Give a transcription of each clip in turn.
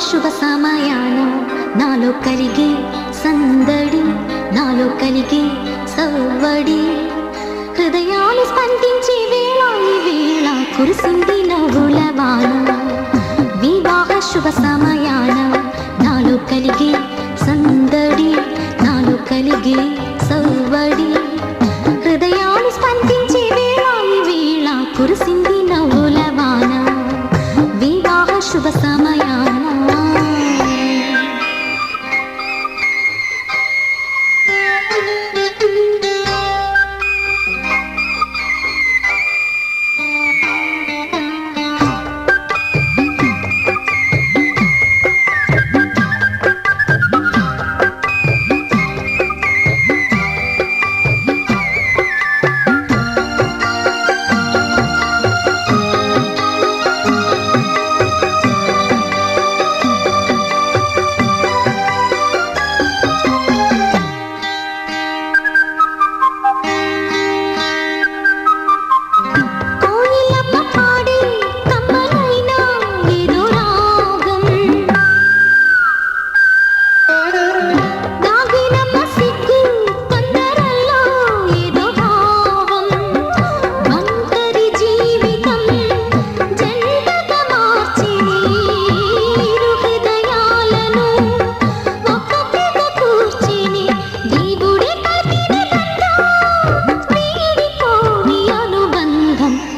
శుభ సమయాన నాలో కలిగే సందడి, నాలో కలిగే సవ్వడి, హృదయాలు స్పందించే వేళ ఈ వేళ కురిసింది నవ్వుల వాన. వివాహ శుభ సమయాన నాలో కలిగే సందడి, నాలో కలిగే సవ్వడి, హృదయాలు స్పందించే వేళ ఈ వేళ కురిసింది నవ్వుల వాన. వివాహ శుభ సమయాన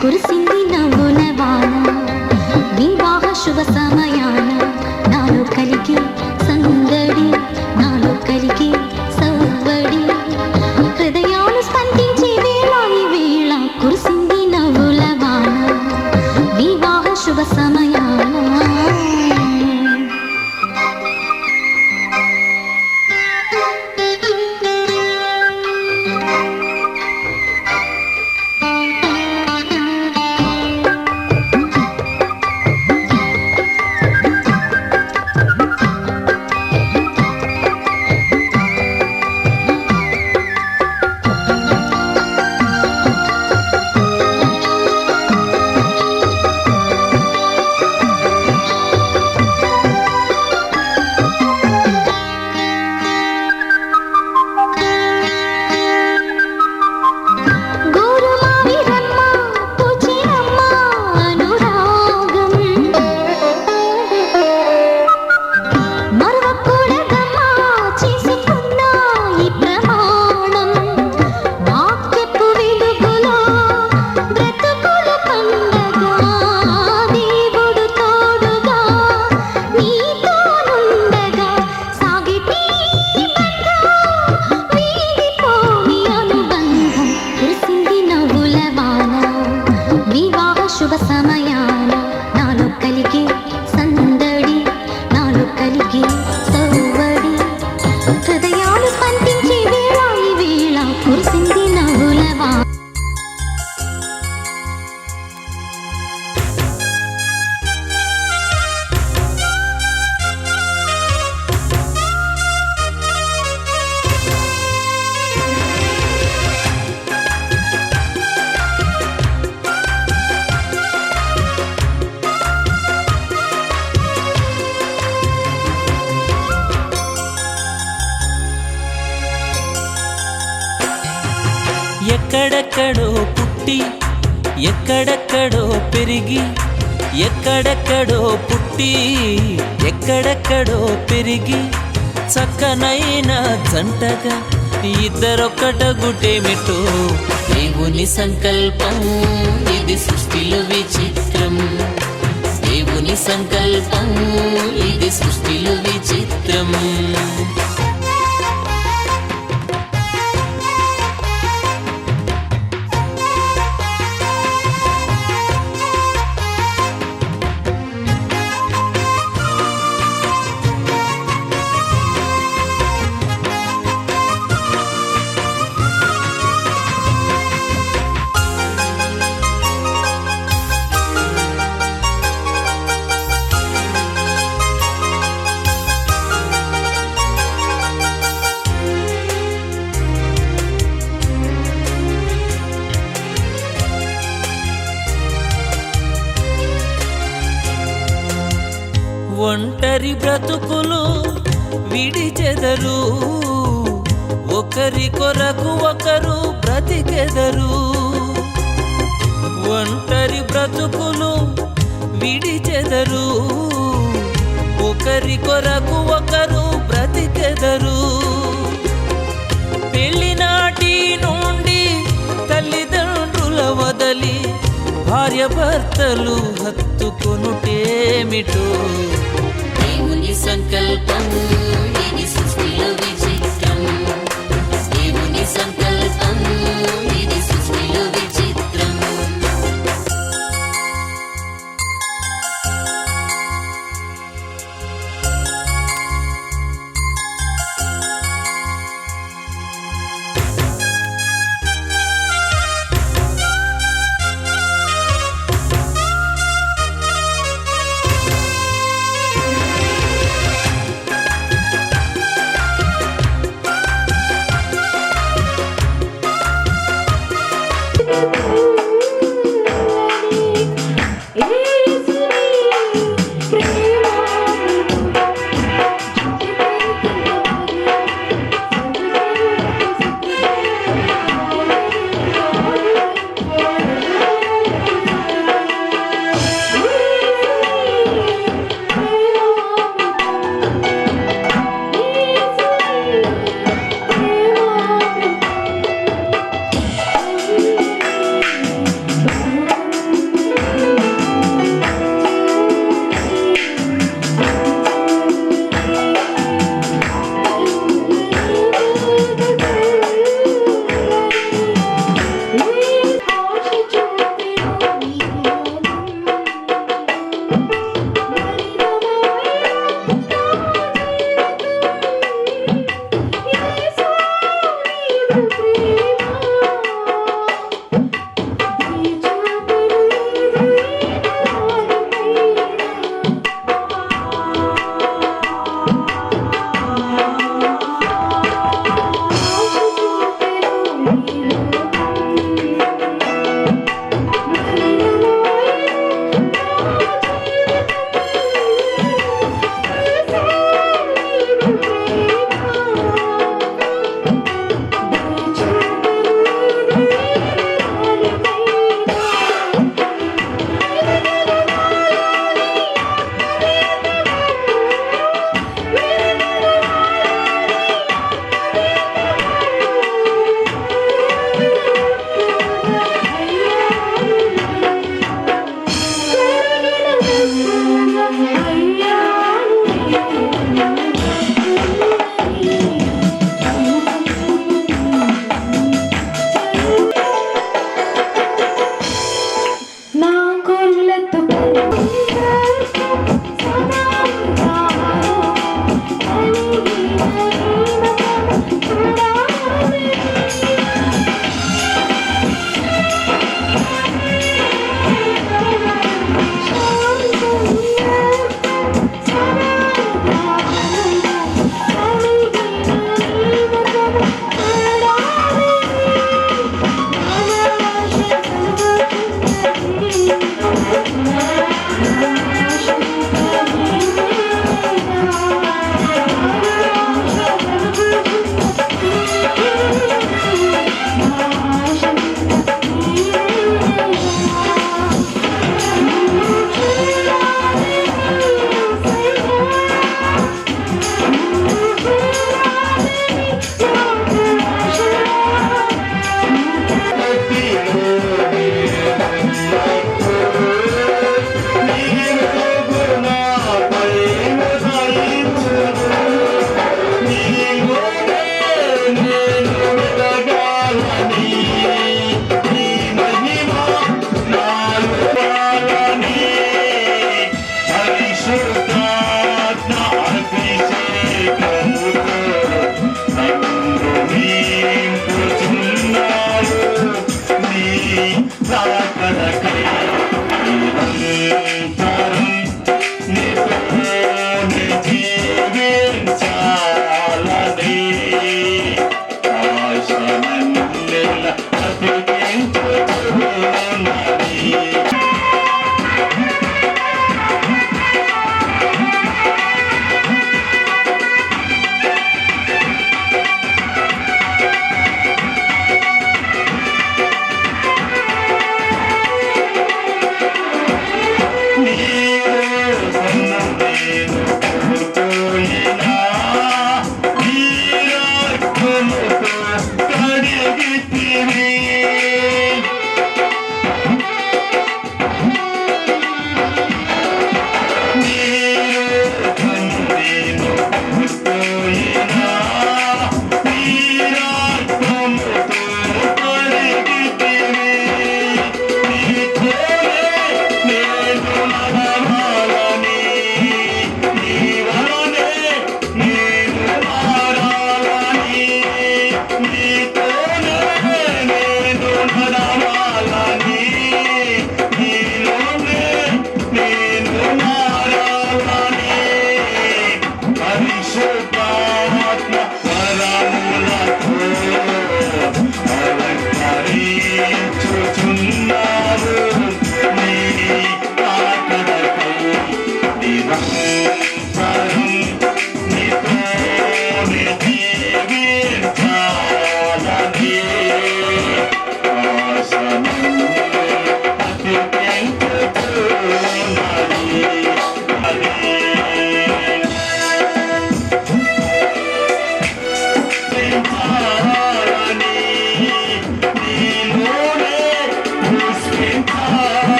కురిసింది నవ్వుల వాన. వివాహ శుభ సమయాన నాలో కలిగే సందడి, నాలో కలిగే సవ్వడి, హృదయాలు స్పందించే వేళ ఈ వేళ కురిసింది నవ్వుల వాన. వివాహ శుభ సమయాన శుభ సమయాన నాలో కలిగే సందడి, నాలో కలిగే సవ్వడి, హృదయాలు స్పందించే వేళ ఈ వేళ కురిసింది నవ్వుల వాన. ఎక్కడెక్కడో పుట్టి ఎక్కడెక్కడో పెరిగి, ఎక్కడెక్కడో పుట్టి ఎక్కడెక్కడో పెరిగి, చక్కనైన జంటగా ఇద్దరొక్కటగుటేమిటో దేవుని సంకల్పం. ఇది సృష్టిలో విచిత్రం, దేవుని సంకల్పం. ఇది సృష్టిలో విచిత్రం. ఒంటరి బ్రతుకులు విడిచెదరు, ఒకరి కొరకు ఒకరు బ్రతికెదరు. ఒంటరి బ్రతుకులు విడిచెదరు, ఒకరి కొరకు ఒకరు బ్రతికెదరు. పెళ్లినాటి నుండి తల్లిదండ్రుల వదలి భార్య భర్తలు హత్తుకొనుటేమిటో. దేవుని సంకల్పం ఇది సృష్టిలో విచిత్రం, దేవుని సంకల్పం ఇది సృష్టిలో విచిత్రం.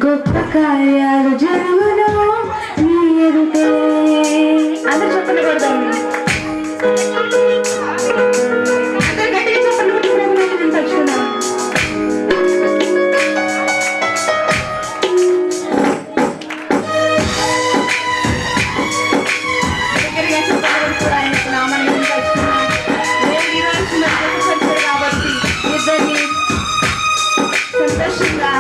గొప్ప కార్యాలు జరుగును నీ ఎదుటే. అందరూ చెప్పండి కొడదాం. అందరూ గట్టిగా చెప్పండి. తచ్చుకుందాం. దగ్గరగా చెప్పండి కూడా ఆయనకు నామాన్ని తచ్చుకున్నాం. ఈరోజు కాబట్టి ఇద్దరిని సంతోషంగా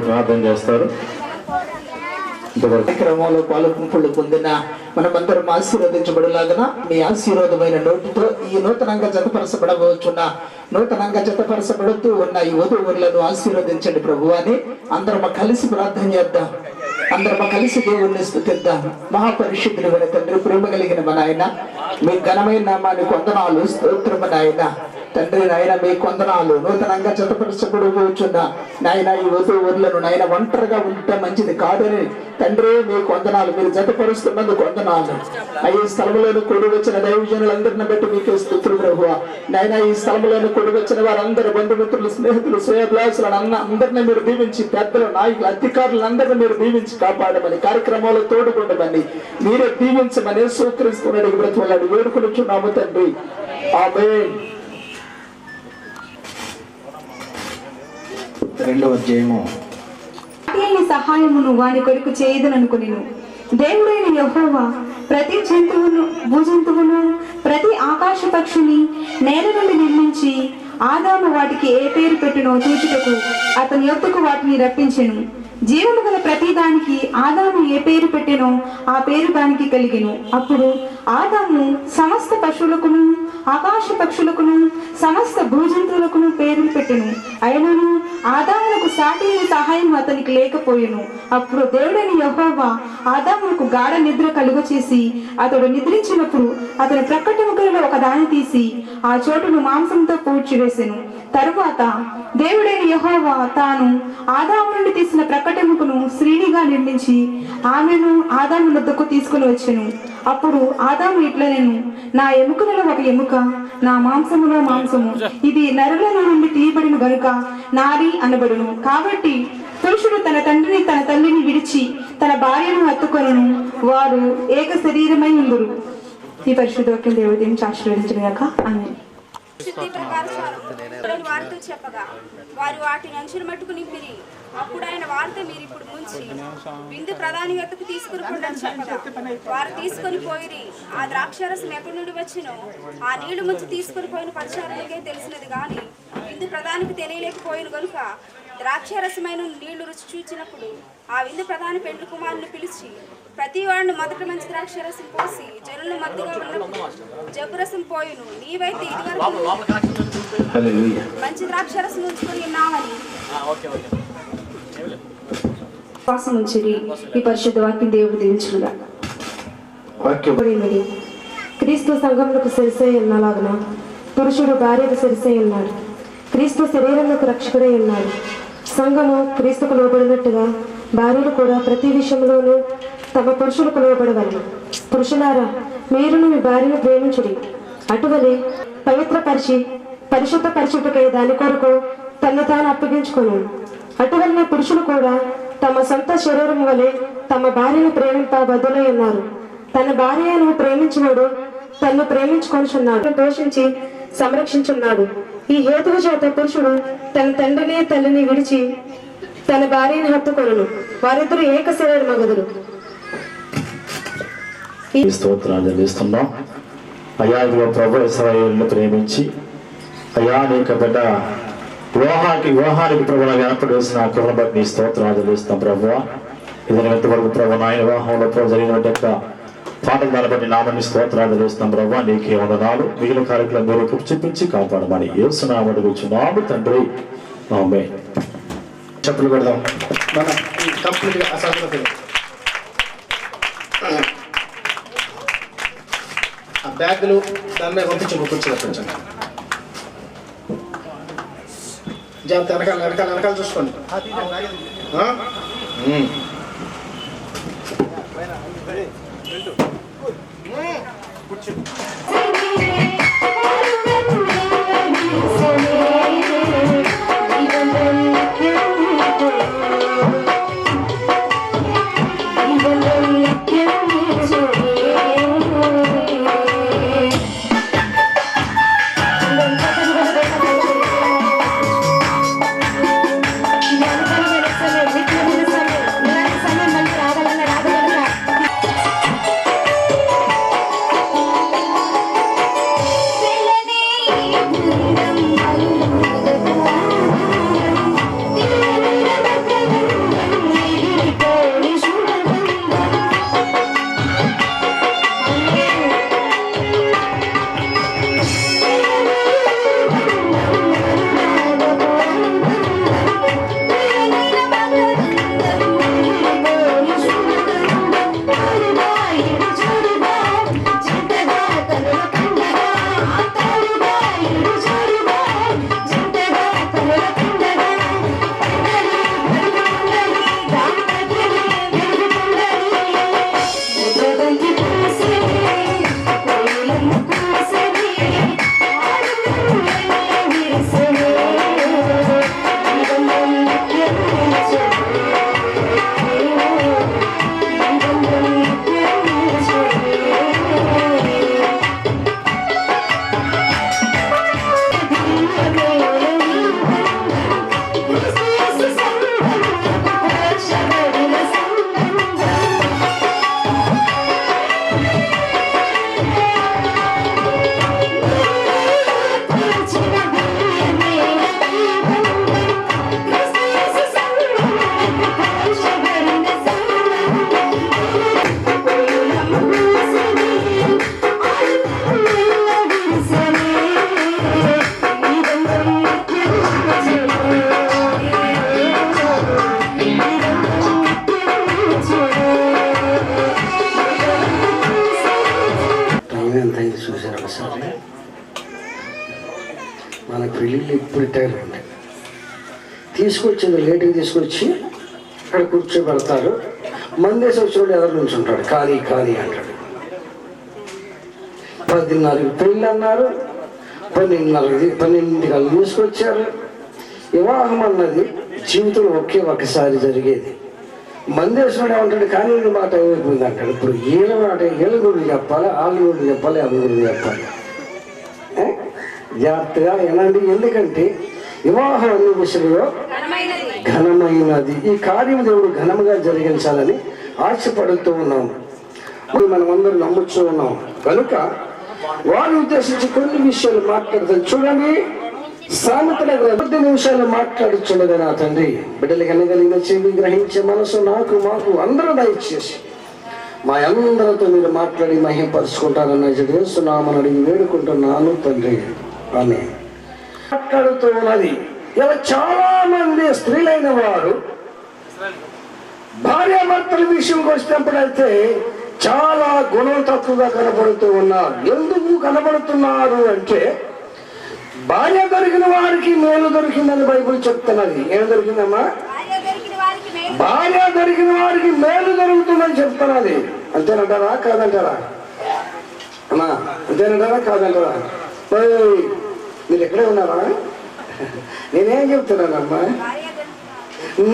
ప్రార్థన చేస్తారు. కార్యక్రమంలో పాల్గొంపులు పొందిన మనమందరం ఆశీర్వదించబడలాగన మీ ఆశీర్వాదమైన నోటితో ఈ నూతనంగా జతపరచబడుతూ ఉన్న ఈ వధువులను ఆశీర్వదించండి ప్రభు అని అందరం కలిసి ప్రార్థన చేద్దాం. అందరం కలిసి దేవుణ్ణి స్తుతిద్దాం. మహాపరిశుద్ధుడైన తండ్రి, ప్రేమ కలిగిన మా నాయన, మీ ఘనమైన నామానికి వందనాలు, స్తోత్రము నాయన. తండ్రి నాయన మీ కొందనాలు నూతనంగా జతపరచబడుచున్న నాయన ఈ వధువులను నాయన ఒంటరిగా ఉంటే మంచిది కాదని తండ్రి మీ కొందనాలు, మీరు జతపరుస్తున్నందుకు వందనాలు. ఈ స్థలంలోని కూడి వచ్చిన దైవజనులందరిని బట్టి మీకు స్తుతులు ప్రభువా. నాయన ఈ స్థలంలోని కూడి వచ్చిన వారందరూ బంధుమిత్రులు, స్నేహితులు, శ్రేయభిలాషులను అందరినీ మీరు దీవించి, పెద్దలు, నాయకులు, అధికారులందరినీ మీరు దీవించి కాపాడమని, కార్యక్రమాలు తోడుకుండమని, మీరే దీవించమని యేసుక్రీస్తుని బ్రతుకులాడి వేడుకొనుచున్నాము తండ్రి. ఆమేన్. 2వ అధ్యాయము. సహాయమును వాని కొరకు చేయదననుకునేను. దేవుడైన యెహోవా ప్రతి జంతువును, భూజంతువును ప్రతి ఆకాశ పక్షిని నేల నుండి నిర్మించి ఆదాము వాటికి ఏ పేరు పెట్టునో చూచుటకు అతని యొద్దకు వాటిని రప్పించెను. జీవము గల ప్రతి దానికి ఆదాము ఏ పేరు పెట్టెనో ఆ పేరు దానికి కలిగెను. అప్పుడు ఆదాము సమస్త పశువులకును ఆకాశ పక్షులకును సమస్త భూజంతువులకును పేర్లు పెట్టెను. అయినను ఆదామునకు సాటి సహాయం అతనికి లేకపోయెను. అప్పుడు దేవుడైన యెహోవా ఆదామునకు గాఢ నిద్ర కలుగచేసి అతడు నిద్రించినప్పుడు అతని ప్రక్కటెముకలలో ఒక దాన్ని తీసి ఆ చోటును మాంసంతో పూడ్చివేసెను. తరువాత దేవుడైన యెహోవా తాను ఆదాము నుండి తీసిన ప్రక్కటెముకను స్త్రీనిగా నిర్మించి ఆమెను ఆదాము వద్దకు తీసుకుని వచ్చెను. అప్పుడు ఆదాము ఇట్లనెను, నా ఎముకలలో ఒక ఎముక, నా మాంసములో మాంసము, ఇది నరుల నుండి తీయబడిన గనుక నారి అనబడును. కాబట్టి పురుషుడు తన తండ్రిని తన తల్లిని విడిచి తన భార్యను హత్తుకొనును, వారు ఏక శరీరమై ఉందురు. ఈ పరిశుద్ధ వాక్యం దేవుడు దీన్ని ఆశీర్వదించును గాక. ఆమేన్. శుద్ధి ప్రకారం వారితో చెప్పగా వారు వాటిని అంచుల మట్టుకు నింపిరి. అప్పుడు ఆయన వారితో, మీరు ఇప్పుడు ముంచి విందు ప్రధాని వద్దకు తీసుకుని కొండని చెప్పగా వారు తీసుకొని పోయిరి. ఆ ద్రాక్షారసం ఎక్కడి నుండి వచ్చినో ఆ నీళ్లు ముంచి తీసుకొని పోయిన పరిచారకులకే తెలిసినది గాని విందు ప్రధానికి తెలియలేకపోయిన కనుక ద్రాక్షారసమైన నీళ్లు రుచి చూచినప్పుడు ఆ విందు ప్రధాని పెండ్లి కుమారుని పిలిచి ప్రతి వాడిని మొదట మంచి ద్రాక్షారసం పోసి జనులను మత్తుగా ఉన్నప్పుడు జబ్బురసం పోయిను, నీవైతే ఇదివరకు మంచి ద్రాక్షారసం ఉంచుకొని ఉన్నావని విశ్వాసం ఉంచిరి. ఈ పరిశుద్ధ వాక్యం దేవుడు దీవించునుగా. క్రీస్తు సంఘములకు శిరసై ఉన్నలాగున పురుషుడు భార్యకు శిరసై ఉన్నాడు. క్రీస్తు శరీరములకు రక్షకుడై ఉన్నాడు. సంఘము క్రీస్తుకు లోబడినట్టుగా భార్యలు కూడా ప్రతి విషయంలోనూ తమ పురుషులకు లోబడవలెను. పురుషులారా, మీరును మీ భార్యను ప్రేమించుడి. అటువలే పవిత్రపరిచి పరిశుద్ధపరచుటకై దాని కొరకు తను తాను అప్పగించుకొను. అటువలనే పురుషులు కూడా తమ సొంత శరీరం వలె తమ భార్యను ప్రేమింప బద్దులై ఉన్నారు. తన భార్యను ప్రేమించినడు తన్ను ప్రేమించుకొనుచున్నాడు, పోషించి సంరక్షించున్నాడు. ఈ హేతువు చేత పురుషుడు తన తండ్రిని తల్లిని విడిచి తన భార్యను హత్తుకొనును, వారిద్దరూ ఏక శరీరమగుదురు. స్తోత్రాలు చెల్లిస్తున్నాం. అయ్యా, ఇదిగో ప్రభు ఇశ్రాయేలును ప్రేమించి అయ్యా నీ యొక్క బిడ్డ వివాహానికి ప్రభుత్వ ఏర్పాటు చేసిన కృపను బట్టి నీ స్తోత్రాలు చెల్లిస్తాం. ప్రభు ఇది ఎంతవరకు ప్రభు నాయన వివాహంలో ప్రభు జరిగిన యొక్క పాటలు దాన్ని బట్టి నామని స్తోత్రాలు చెల్లిస్తాం. ప్రభు నీకే వందనాలు. మిగిలిన కార్యక్రమం మీరు చూపించి కాపాడమని యేసునామమున అడుగుచున్నాము తండ్రి, ఆమేన్. చెప్పులు పెడదాం. మన కంప్లీట్గా అసలు ఆ బ్యాగులు దాని మీద పంపించి కూర్చోండి. కొంచెం జాగ్రత్త, వెనకాల చూసుకోండి. మన పెళ్ళిళ్ళు ఇప్పుడు టైంలో ఉంటాయి. తీసుకొచ్చింది లేటుగా తీసుకొచ్చి అక్కడ కూర్చోబెడతారు. మందేసి వచ్చినోడు ఎవరి నుంచి ఉంటాడు, ఖాళీ ఖాళీ అంటాడు. 10:30 పెళ్ళి అన్నారు, 12:30 తీసుకొచ్చారు. వివాహం అన్నది జీవితంలో ఒకసారి జరిగేది. మందేశ్వరుడు ఏమంటాడు, కానీ మాట ఏమైపోయింది అంటాడు. ఇప్పుడు వీళ్ళ మాట వీళ్ళ గురించి చెప్పాలి, వాళ్ళ గురించి చెప్పాలి, వాళ్ళ గురించి చెప్పాలి. జాగ్రత్తగా వినండి. ఎందుకంటే వివాహం అనే విషయంలో ఘనమైనది. ఈ కార్యం దేవుడు ఘనముగా జరిగించాలని ఆశపడుతూ ఉన్నాం. మనం అందరూ నమ్ముతూ ఉన్నాం కనుక వారిని ఉద్దేశించి కొన్ని విషయాలు మాట్లాడతాం. చూడండి, సామెతల 10 నిమిషాలు మాట్లాడుచుండగా నా తండ్రి బిడ్డలకి అనగలిగిన చెవి గ్రహించే మనసు నాకు మాకు అందరూ దయచేసి మా అందరితో మీరు మాట్లాడి మహింపరుచుకుంటారన్న యేసునామమున అడిగి వేడుకుంటున్నాను తండ్రి. ఆమె మాట్లాడుతూ ఉన్నది. ఇలా చాలా మంది స్త్రీలైన వారు భార్యాభర్తల విషయంకి వచ్చినప్పుడైతే చాలా గుణం తక్కువగా కనబడుతూ ఉన్నారు. ఎందుకు కనబడుతున్నారు అంటే భార్య దొరికిన వారికి మేలు దొరికిందని బైబిల్ చెప్తున్నది. ఏం దొరికిందమ్మా? భార్య దొరికిన వారికి మేలు దొరుకుతుందని చెప్తున్నది. అంతేనంటారా కాదంటారా అమ్మా? అంతేనంటారా కాదంటారా? మీరు ఎక్కడే ఉన్నారా? నేనేం చెప్తున్నానమ్మా?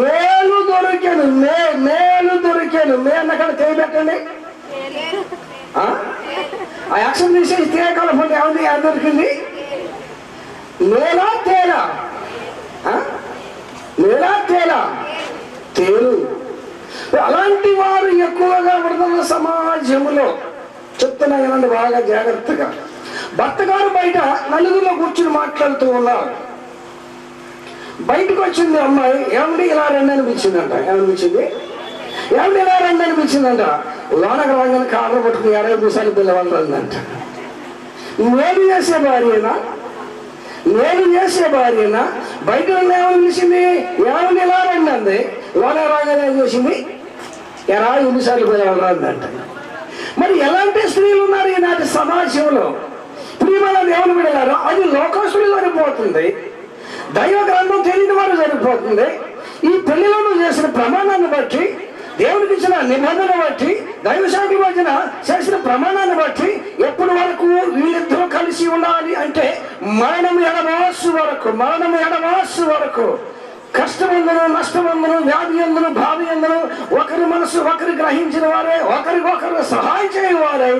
మేలు దొరికాను, మేలు దొరికాను. అక్కడ చేయబెట్టండి. ఆ యాక్షన్ తీసేసి తీయగలపండి. ఏమంది ఏం దొరికింది? మేలా తేలా? మేలా తేలా? తేలు. అలాంటి వారు ఎక్కువగా పడుతున్న సమాజంలో చెప్తున్నా ఏమండి బాగా జాగ్రత్తగా. భర్త గారు బయట నలుగురిలో కూర్చుని మాట్లాడుతూ ఉన్నారు. బయటకు వచ్చింది అమ్మాయి, ఏమండి ఇలా రండి అనిపించిందంట. ఏమనిపించింది? ఏమండి ఇలా రండి అనిపించిందంట. లోనకు రంగని కాళ్ళు పట్టుకుని 60 నిమిషాలు పిల్లవాళ్ళు రందంట. మేలు చేసే భార్యనా? మేలు చేసే భార్యనా? బయట ఏమనిపించింది? ఏమండి ఇలా రండి అంది. లోన రాగానే ఏం చేసింది? 20 నిమిషాలు పిల్లవాళ్ళు రందంట. మరి ఎలాంటి స్త్రీలు ఉన్నారు ఈనాటి సమాజంలో? ప్రియమైన దేవుని బిడ్డలారా, అది లోకస్తులు సరిపోతుంది, దైవ గ్రంథం తెలియని వారు సరిపోతుంది. ఈ పెళ్లిలో చేసిన ప్రమాణాన్ని బట్టి, దేవునికి ఇచ్చిన నిబంధన బట్టి, దైవ శాఖ మధ్యన చేసిన ప్రమాణాన్ని బట్టి ఎప్పటి వరకు వీళ్ళిద్దరూ కలిసి ఉండాలి అంటే మరణం ఎడవాసు వరకు కష్టమందును, నష్టమందును, వ్యాధి ఎందును, భావి ఎందును ఒకరి మనసు ఒకరు గ్రహించిన వారే, ఒకరికొకరు సహాయం చేయవారే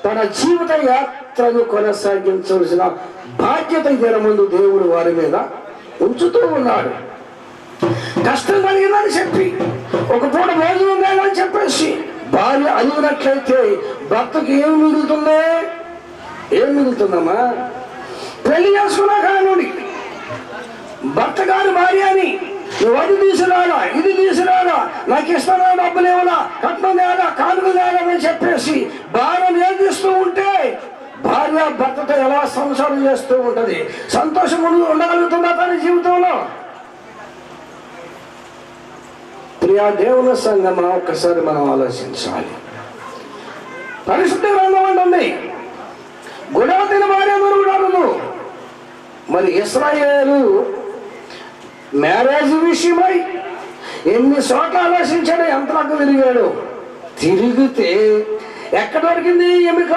తన జీవిత యాత్రను కొనసాగించవలసిన బాధ్యత ముందు దేవుడు వారి మీద ఉంచుతూ ఉన్నాడు. కష్టం కలిగిందని చెప్పి ఒక పూట భోజనం లేదని చెప్పేసి భార్య అలిగినట్లయితే భర్తకి ఏం మిగులుతుందమ్మా? పెళ్లి చేసుకున్నా కానుండి భర్త గారు భార్య అని నువ్వు అది తీసుకురాలా, ఇది తీసుకురాలా, నాకు ఇష్టమైన డబ్బులు ఇవ్వాలా, కట్నం తేలా, కానుకలు తేలని చెప్పేసి భార్య నిలదీస్తూ ఉంటే భార్య భర్తతో ఎలా సంసారం చేస్తూ ఉంటది? సంతోషం ఉండగలుగుతుందా తన జీవితంలో? ప్రియా దేవుని సంగమా, ఒక్కసారి మనం ఆలోచించాలి. పరిశుద్ధ గ్రంథం అంటుంది గుణవతిన భార్య దొరుకుతారు. మరి ఇశ్రాయేలు మ్యారేజ్ విషయమై ఎన్ని చోట్ల ఆలోచించాడు, ఎంతలకు తిరిగితే ఎక్కడ దొరికింది ఎముక?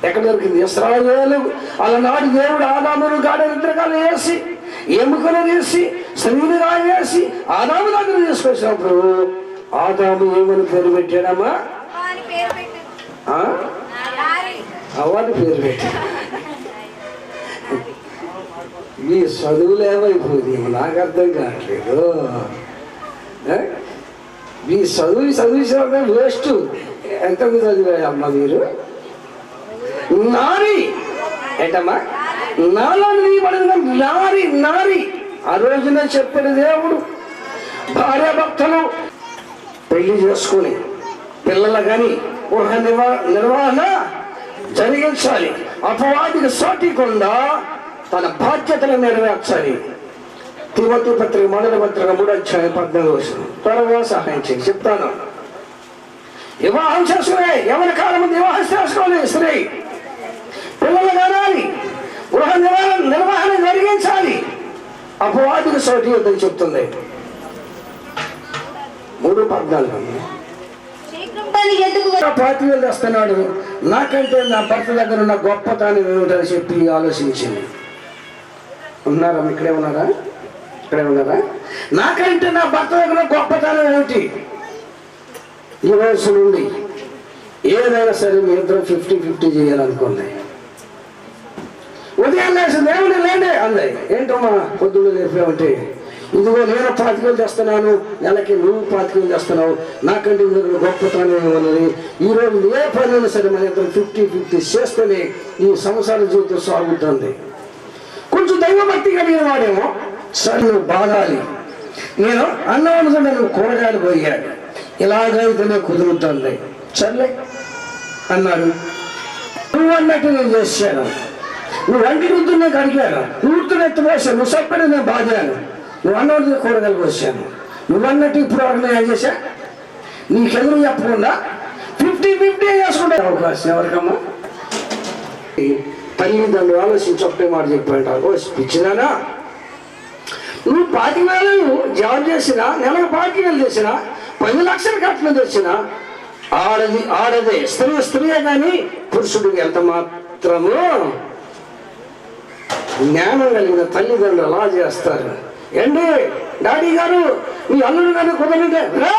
ఎక్కడ దొరికింది? ఇశ్రాయేలు అలనాడు దేవుడు ఆదామును నిద్రకాలు వేసి ఎముకలు తీసి శరీరుగా వేసి ఆదాము దగ్గర తీసుకొచ్చినప్పుడు ఆదాము ఏమని పేరు పెట్టాడమ్మా? అవ్వని పేరు పెట్టాడు. మీ చదువులు ఏమైపోయింది నాకు అర్థం కావట్లేదు. మీ చదివించిన వేస్ట్. ఎంతకు చదివాయమ్మా మీరు? నారి ఏంటమ్మా? నాలో పడిన నారి. ఆ రోజున చెప్పిన దేవుడు భార్యాభర్తలు పెళ్లి చేసుకుని పిల్లలు కానీ గృహ నిర్వహణ జరిగించాలి. అపవాదికి సాటికుండా తన బాధ్యతలు నెరవేర్చాలి. తిమోతి పత్రిక 1వ పత్రిక 3:14 త్వరగా సహాయం చేసి చెప్తాను. వివాహం చేసుకునే ఎవరి కాలం వివాహం చేసుకోవాలి. స్త్రీ పిల్లలు కానాలి, గృహ నిర్వహణ అపవాదికి సోటి యుద్ధం చెప్తుంది. 3:14 పాతివేలు తెస్తున్నాడు, నాకంటే నా భర్త దగ్గర ఉన్న గొప్పతనం ఏమిటని చెప్పి ఆలోచించింది. ఉన్నారా? ఇక్కడే ఉన్నారా? ఇక్కడే ఉన్నారా? నాకంటే నా భర్త దగ్గర గొప్పతనం ఏమిటి? ఈ రోజు నుండి ఏదైనా సరే మీ ఇద్దరు 50-50 చేయాలనుకోండి. ఉదయం లేచి దేవుడు లేండి అంది. ఏంటమ్మా పొద్దున్న లేపామంటే, ఇదిగో నేను 25,000 చేస్తున్నాను, నెలకి నువ్వు 25,000 చేస్తున్నావు, నాకంటే గొప్పతనం ఏమన్నది. ఈరోజు ఏ పని సరే మన ఇద్దరు 50-50 చేస్తేనే ఈ సంసార జీవితం సాగుతుంది. కొంచెం దైవభక్తి కలిగిన వాడేమో, సరే నువ్వు బాగాలి, నేను అన్నం అనుకుంటే నువ్వు కూరగాయలు పోయాడు, ఇలాగైతేనే కుదురుతుంది, సర్లే అన్నాడు. నువ్వు అన్నట్టు నేను చేశాను, నువ్వు వంటి రుద్దునే కడిగాను, నువ్వు ఉత్తున ఎత్తిపోసాను, నువ్వు సప్పని నేను బాధాను, నువ్వు అన్నది కూరగాయలు పోసాను, నువ్వు అన్నట్టు ఇప్పుడు ఎవరిని ఏం చేశా? నీకెదురు చెప్పకుండా 50-50 చేసుకుంటే అవకాశం ఎవరికమ్మా? తల్లిదండ్రులు ఆలోచించి ఒకటే మాట చెప్పాడు, ఓ పిచ్చినానా, నువ్వు 25,000 జాబ్ చేసినా, నెలకు 25,000 చేసినా, 10 లక్షలు కట్నం తెచ్చినా ఆడదే స్త్రీయే కానీ పురుషుడికి ఎంత మాత్రము జ్ఞానం కలిగిన తల్లిదండ్రులు అలా చేస్తారు. ఏంటి డాడీ గారు మీ అల్లుడు గారు కుదరంటే రా,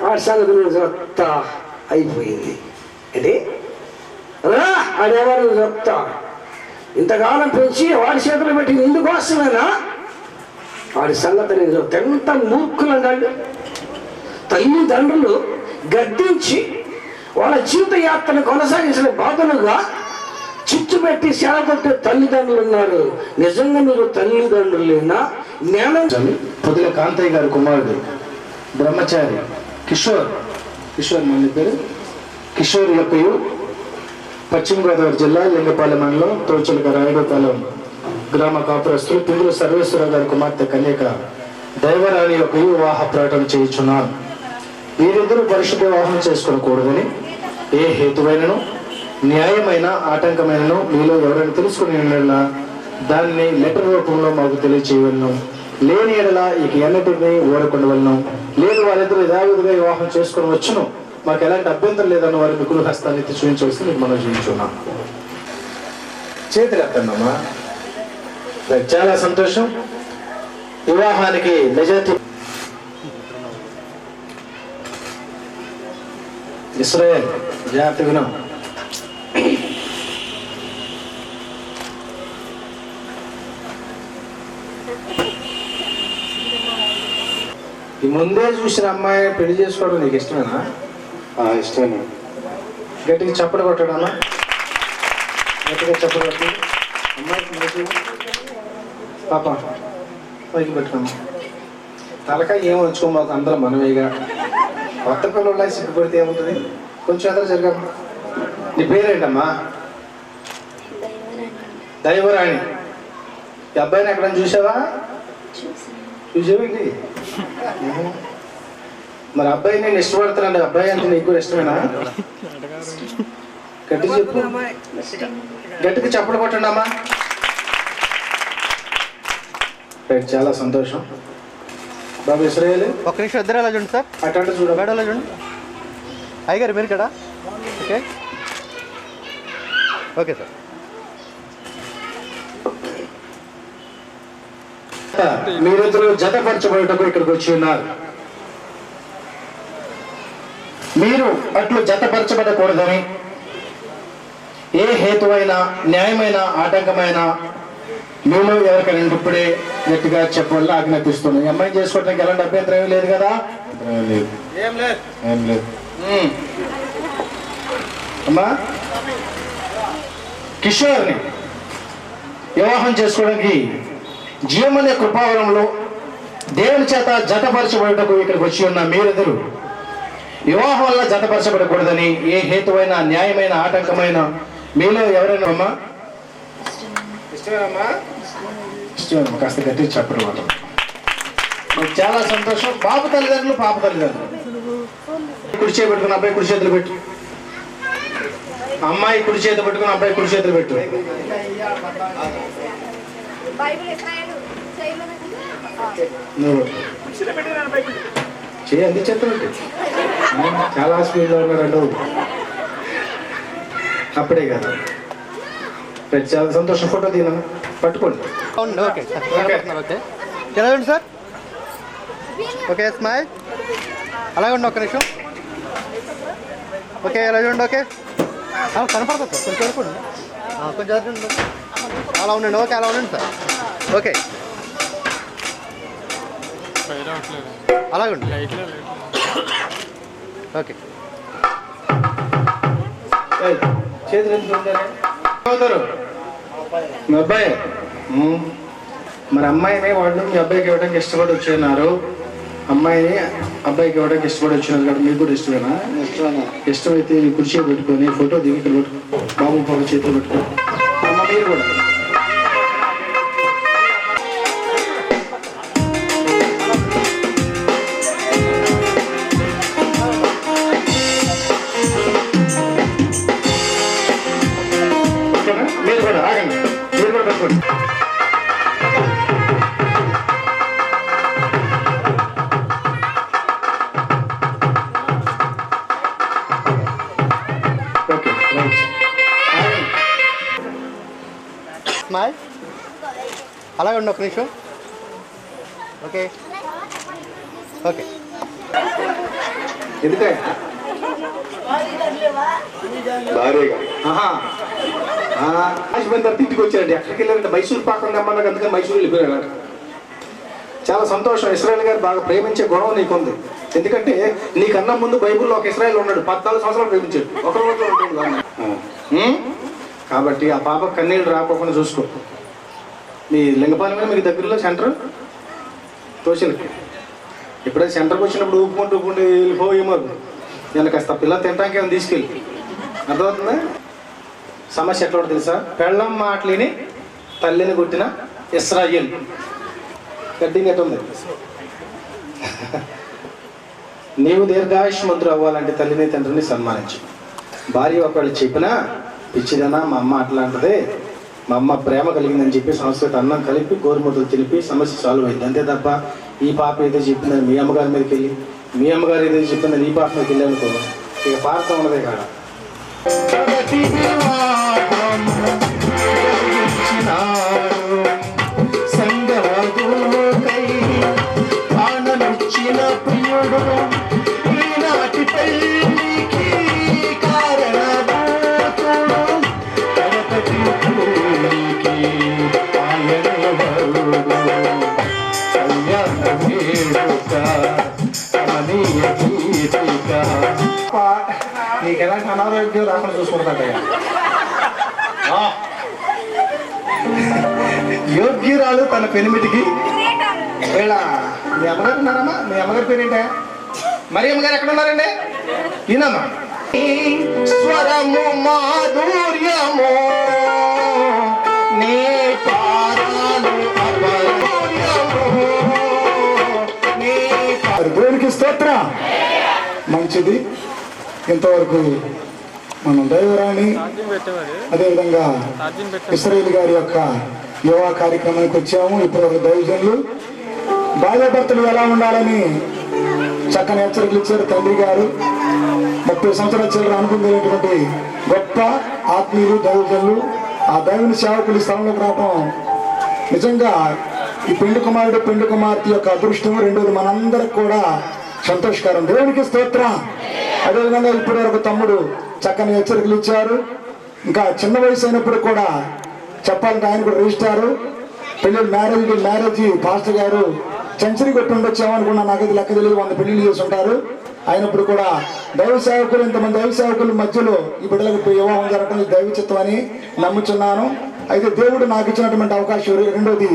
ఆ సంగతి చెప్తా అయిపోయింది. ఏంటి రా ఆడేవారు చెప్తా, ఇంతకాలం పెంచి వాడి చేతులు పెట్టి ఇందుకోసమేనా వాడి సంగతి నేను చెప్తా. ఎంత మూర్ఖులన్నాడు. తల్లిదండ్రులు గద్దించి వాళ్ళ జీవిత యాత్రను కొనసాగించిన బాధలుగా చిచ్చు పెట్టి సేవకొట్టే తల్లిదండ్రులు ఉన్నారు. నిజంగా మీరు తల్లిదండ్రులేనా? జ్ఞానం. పొద్దుల కాంతయ్య గారి కుమారుడు బ్రహ్మచారి కిషోర్ మన పేరు కిషోర్ యొక్కయు పశ్చిమ గోదావరి జిల్లా లింగపాలెం మండలం తోచులక రాయుడుపాలెం గ్రామ కాపురస్తులు పింగుల సర్వేశ్వర గారి కుమార్తె కన్యక దైవరాణి యొక్కయు వివాహ ప్రకటన చేయించున్నాను. వీరిద్దరూ పరిశుద్ధ వివాహం చేసుకోకూడదని ఏ హేతువైనను న్యాయమైన ఆటంకమైనను మీలో ఎవరైనా తెలుసుకుని దానిని లెటర్ రూపంలో మాకు తెలియచేయవలను. లేని ఎడల ఇక ఎన్నటిని ఓడకొండవలను. లేదు వారిద్దరూ యథావిధిగా వివాహం చేసుకుని వచ్చును, మాకు ఎలాంటి అభ్యంతరం లేదన్న వారి మిగులు హస్తాన్ని ఎత్తి చూపించవలసి మీకు మనం చూపించున్నాం. చేతులు ఎత్తండమ్మా. చాలా సంతోషం. వివాహానికి నిజాయితీ ఇస్రాయేల్ జాగ్రత్త వినం. ఈ ముందే చూసిన అమ్మాయి పెళ్లి చేసుకోవడం నీకు ఇష్టమేనా? ఇష్టమే. గట్టిగా చప్పలు కొట్టడానా? గట్టిగా చప్పలు కొట్టి అమ్మాయికి మంచి పాప పైకి పెట్టుకున్నాం. తలకాయ ఏం వచ్చుకోమాకు, అందరం మనమేగా. కొత్త పిల్లలు సిగ్గుపడితే ఏముంటుంది? కొంచెం ఎదురు జరగమ్మా. నీ పేరేంటమ్మా? దైవరాణి. ఈ అబ్బాయిని ఎక్కడైనా చూసావా? చూసావేంటి? మరి అబ్బాయి నేను ఇష్టపడుతున్నాను. అబ్బాయి అంటే నీకు కూడా ఇష్టమేనా? గట్టి చెప్పు, గట్టిగా చప్పలు కొట్టండి అమ్మా. చాలా సంతోషం బాబు. ఇస్రాయేల్ ఒక్క నిమిషం ఇద్దరు అలా చూడండి సార్. అటు చూడ మేడం అలా చూడండి. అయ్యగారు మీరు కదా? Okay okay sir. మీరిద్దరు జతపరచబడటకు ఇక్కడికి వచ్చి ఉన్నారు. మీరు అట్లు జతపరచబడకూడదని ఏ హేతువైన న్యాయమైన ఆటంకమైన మీలో ఎవరికైనా ఇప్పుడే గట్టిగా చెప్పాలని ఆజ్ఞాపిస్తున్నాను. అమ్మాయి చేసుకోవడానికి ఎలాంటి అభ్యంతరం ఏమీ లేదు కదా? ఏం లేదు. అమ్మా కిషోర్ని వివాహం చేసుకోవడానికి జీవమనే కృపావరంలో దేవుని చేత జతపరచబడటకు ఇక్కడికి వచ్చి ఉన్న మీరిద్దరు వివాహం వల్ల జతపరచబడకూడదని ఏ హేతువైన న్యాయమైన ఆటంకమైన మీలో ఎవరైనా అమ్మా ఇష్టమేనమ్మా? ఇష్టమేనమ్మా. కాస్త గట్టి చెప్పరు వాళ్ళు. మీకు చాలా సంతోషం. బాబు తల్లిదండ్రులు పాప తల్లిదండ్రులు కుడి చేతి పెట్టుకుని అబ్బాయి కుడి చేతులు పెట్టు. అమ్మాయి కుడి చేతి పెట్టుకుని అబ్బాయి కుడి చేతులు పెట్టు. బైబిల్ ఇస్రాయేలు చేయమని నువ్వు చేయి అందించేస్తానంటే చాలా స్పీడ్లో ఉన్నారండు. అప్పుడే కదా చాలా సంతోషం. ఫోటో తీయను పట్టుకోండి. ఓకే ఓకే ఓకే ఎలా ఉంది సార్? ఓకే స్మైల్ అలాగే ఉండి ఒక్క నిమిషం. ఓకే ఎలా చూడండి. ఓకే కనపడుతుంది సార్, కొంచెం వరకు కొంచెం అలా ఉండండి. ఓకే అలా ఉండండి సార్. ఓకే అలాగండి. ఓకే చేతులు ఎందుకు అవుతారు మీ అబ్బాయి? మరి అమ్మాయిని వాళ్ళు మీ అబ్బాయికి ఇవ్వడానికి ఇష్టపడి వచ్చినారు. అమ్మాయిని అబ్బాయికి ఇవ్వడానికి ఇష్టపడి వచ్చినారు కాబట్టి మీకు కూడా ఇష్టమేనా? ఇష్టమైతే కుర్చీ పెట్టుకొని ఫోటో దిగి ఇక్కడ పెట్టుకో. బాబు పాప చేతులు పెట్టుకో. అమ్మ మీరు కూడా మీరు కూడా ఆగండి. మీరు కూడా పెట్టుకోండి. Okay right. స్మైల్ అలాగే ఉండి ఒక్క నిమిషం. ఓకే ఓకే ఎందుకయ్యా? భారీగా రాజమండ్రి ఇంటికి వచ్చారండి. ఎక్కడికి వెళ్ళారంటే మైసూర్ పాకం తెమ్మన్నాక అందుకని మైసూరు వెళ్ళిపోయారు. చాలా సంతోషం. ఇస్రాయేల్ గారు బాగా ప్రేమించే గుణం నీకుంది. ఎందుకంటే నీకన్నా ముందు బైబుల్లో ఒక ఇస్రాయేల్ ఉన్నాడు, 14 సంవత్సరాలు ప్రేమించాడు. ఒక రోజు ఉంటుంది కాబట్టి ఆ పాప కన్నీళ్ళు రాకపోకుండా చూసుకో. మీ లింగపాలెం మీద మీకు దగ్గరలో సెంటర్ సోషల్కి ఎప్పుడైతే సెంటర్కి వచ్చినప్పుడు ఊపుకుంటూ వెళ్ళిపోయేమో నేను కాస్త పిల్లలు తినడానికి ఏమైనా తీసుకెళ్ళి. అర్థమవుతుందా? సమస్య ఎట్లా తెలుసా? పెళ్ళం మాటలిని తల్లిని కొట్టిన ఇస్రాయేల్ గడ్డింగ్ ఎట్లా ఉంది? నీవు దీర్ఘాయుష్మంతుడు అవ్వాలంటే తల్లిని తండ్రిని సన్మానించు. భార్య ఒకళ్ళు చెప్పినా పిచ్చిదనా మా అమ్మ అట్లాంటిదే, మా అమ్మ ప్రేమ కలిగిందని చెప్పి సంస్కృతి అన్నం కలిపి గోరుముద్దలు తెలిపి సమస్య సాల్వ్ అయింది. అంతే తప్ప ఈ పాప ఏదో చెప్పిందని మీ అమ్మగారి మీదకి వెళ్ళి, మీ అమ్మగారు ఏదో చెప్పిందని ఈ పాప మీదకి వెళ్ళి అనుకో, ఇక పార్థం ఉన్నదే కాడ. నీకు ఎలాంటి అనారోగ్యం రాకుండా చూసుకుంటాడయ్యా. యోగ్యురాలు తన పెనిమిటికి వీళ్ళ మీ అమ్మగారు ఉన్నారమ్మా? మీ అమ్మగారి పేరేంటా? మరి అమ్మగారు ఎక్కడ ఉన్నారండి? ఈయనమ్మా. స్వరము మాధుర్యము నీ పాదాలు దేవునికి స్తోత్రం. మంచిది. ఇంతవరకు మనం దైవరాణి అదేవిధంగా ఇస్రాయేల్ గారి యొక్క యువ కార్యక్రమానికి వచ్చాము. ఇప్పుడు దైవజనులు భార్యాభర్తలు ఎలా ఉండాలని చక్కని హెచ్చరికలు ఇచ్చారు తండ్రి గారు. 30 సంవత్సరాల చిల్లర అనుకునేటువంటి గొప్ప ఆత్మీయులు దైవజనులు, ఆ దైవుని సేవకులు ఈ స్థలంలోకి రావడం నిజంగా ఈ పెండు కుమారుడు పెండు కుమార్తె యొక్క అదృష్టం. రెండోది మనందరికి కూడా సంతోషకరం. దేవునికి స్తోత్రం. అదేవిధంగా ఇప్పటి వరకు తమ్ముడు చక్కని హెచ్చరికలు ఇచ్చారు. ఇంకా చిన్న వయసు అయినప్పుడు కూడా చెప్పాలంటే ఆయన కూడా రిజిస్టారు పెళ్ళిళ్ళు మ్యారేజ్ పాస్టర్ గారు సెంచరీ కొట్టి ఉండొచ్చామనుకున్నా, నాకైతే లెక్క తెలియదు. 100 పెళ్లిళ్ళు చేసి ఉంటారు. అయినప్పుడు కూడా దైవ సేవకులు, ఇంతమంది దైవ సేవకుల మధ్యలో ఈ బిడ్డలకు వివాహం జరగడం దైవ చిత్తం అని నమ్ముచున్నాను. అయితే దేవుడు నాకు ఇచ్చినటువంటి అవకాశం. రెండోది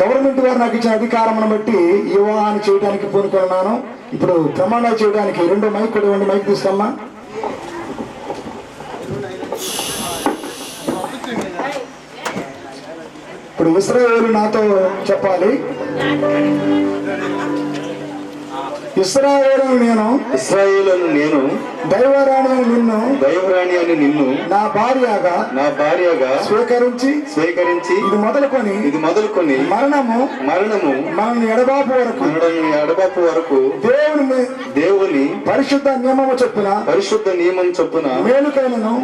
గవర్నమెంట్ వారు నాకు ఇచ్చిన అధికారం బట్టి ఈ వివాహాన్ని చేయడానికి పూనుకున్నాను. ఇప్పుడు ప్రమాణాలు చేయడానికి రెండో మైక్ కూడా ఇవ్వండి. మైక్ తీసుకోమ్మా. ఇప్పుడు ఇశ్రాయేలు నాతో చెప్పాలి. ఇశ్రాయేలును నేను దైవరాణి అని నిన్ను నా భార్యగా స్వీకరించి ఇది మొదలుకొని మరణము మనల్ని ఎడబాపు వరకు దేవుని పరిశుద్ధ నియమము చొప్పున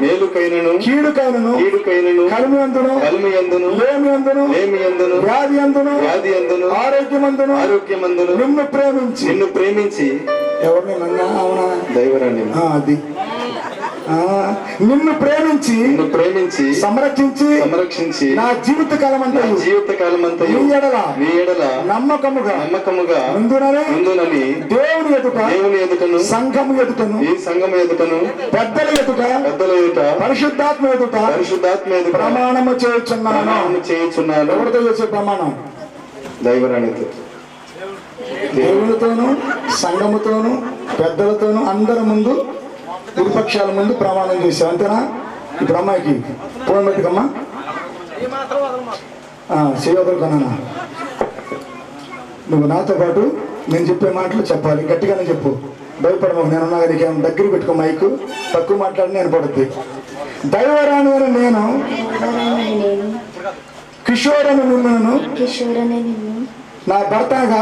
మేలుకైనను కీడుకైనను కలిమియందును లేమియందును వ్యాధి అందును ఆరోగ్యమందును నిన్ను ప్రేమించి ఎవరిని నన్నా అవునా దైవరాణి అది నిన్ను ప్రేమించి సంరక్షించి నా జీవిత కాలమంతయు నీ ఎడల నమ్మకముగా ముందునని దేవుని ఎదుటను సంఘము ఎదుటను పెద్దల ఎదుట పరిశుద్ధాత్మ ఎదుట ప్రమాణము చేయుచున్నాను ఎవరితో చేసే ప్రమాణం దైవరాణితో దేవునితోనూ సంఘముతోనూ పెద్దలతోనూ అందరి ముందు విపక్షాల ముందు ప్రమాణం చేశావు అంతేనా ఇప్పుడు అమ్మాయికి ఫోన్ పెట్టుకమ్మా చేయవదలు కన్నా నువ్వు నాతో పాటు నేను చెప్పే మాటలు చెప్పాలి గట్టిగానే చెప్పు భయపడము నేనున్నా నీకు దగ్గర పెట్టుకో మైకు తక్కువ మాట్లాడి నేను పడుద్ది దైవరాణి అని నేను కిషోర్ అని నిన్ను నా భర్తగా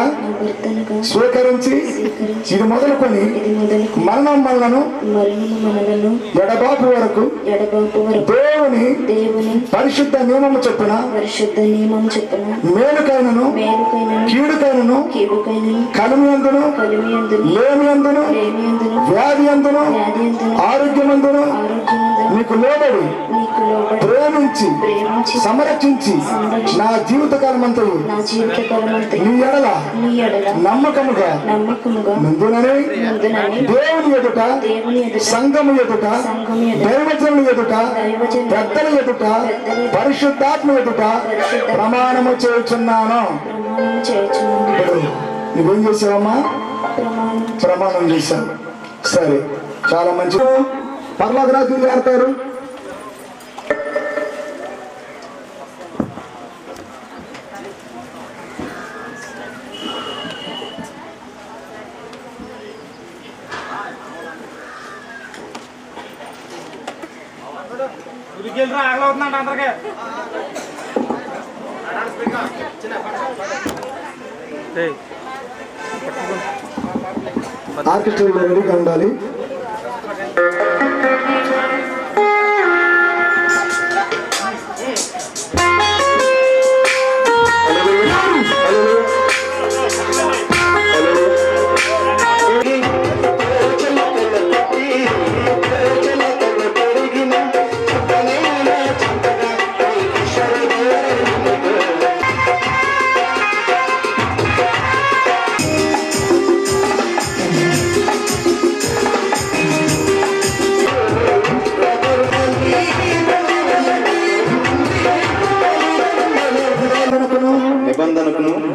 స్వీకరించి ఇది మొదలుకొని మరణం మనలను ఎడబాపు వరకు దేవుని పరిశుద్ధ నియమము చొప్పున మేలుకైనను కీడుకైనను కలిమియందును లేమియందును వ్యాధి అందును ఆరోగ్యమందును నీకు లోబడి ప్రేమించి సంరక్షించి నా జీవితకాలం అంతయు నీ ఎడల నమ్మకముగా ముందునని దేవుని ఎదుట సంఘము ఎదుట దైవజనుల ఎదుట పెద్దల ఎదుట పరిశుద్ధాత్మ ఎదుట ప్రమాణము చేయుచున్నాను. నువ్వేం చేసావమ్మా? ప్రమాణం చేశాను. సరే, చాలా మంచి పర్లోక రాజులు ఆడతారు. ఆర్కెస్ట్రా రెడీగా ఉండాలి.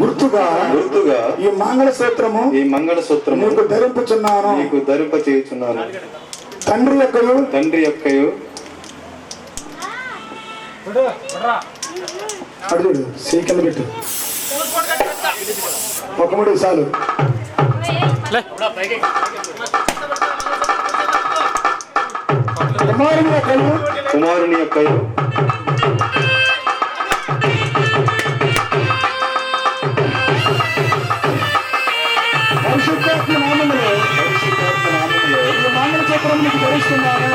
గుర్తుగా ఈ మంగళసూత్రము నీకు ధరింప చేయుచున్నాను. తండ్రి యొక్కయు అడుగుడు సీకలు పెట్టు ఒక మూడు సార్లు కుమారుని యొక్కయు పరిశుద్ధాత్మ నామములో ఈ మంగళ చక్రం నీకు ధరిస్తున్నాను.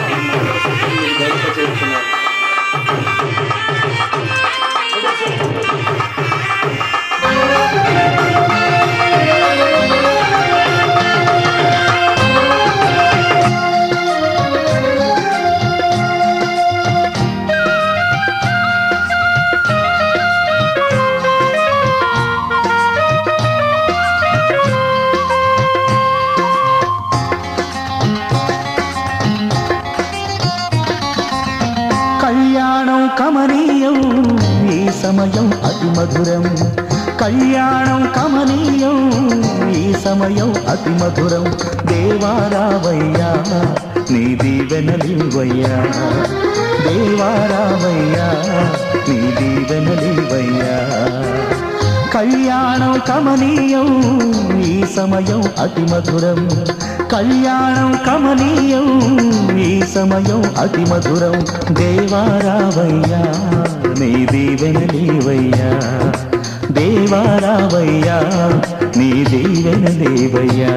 కమనీయం ఈ సమయం అతి మధురం. కళ్యాణం కమనీయం ఈ సమయం అతి మధురం. దేవారావయ్యా నీ దీవెనలివయ్యా, దేవారావయ్యా నీ దీవెనలివయ్యా. కళ్యాణం కమనీయం ఈ సమయం అతి మధురం. కళ్యాణం కమనీయం ఈ సమయం అతి మధురం దేవారావయ్యా నీ దీవెనలీవయ్యా దేవారావయ్యా నీ దీవెనలీవయ్యా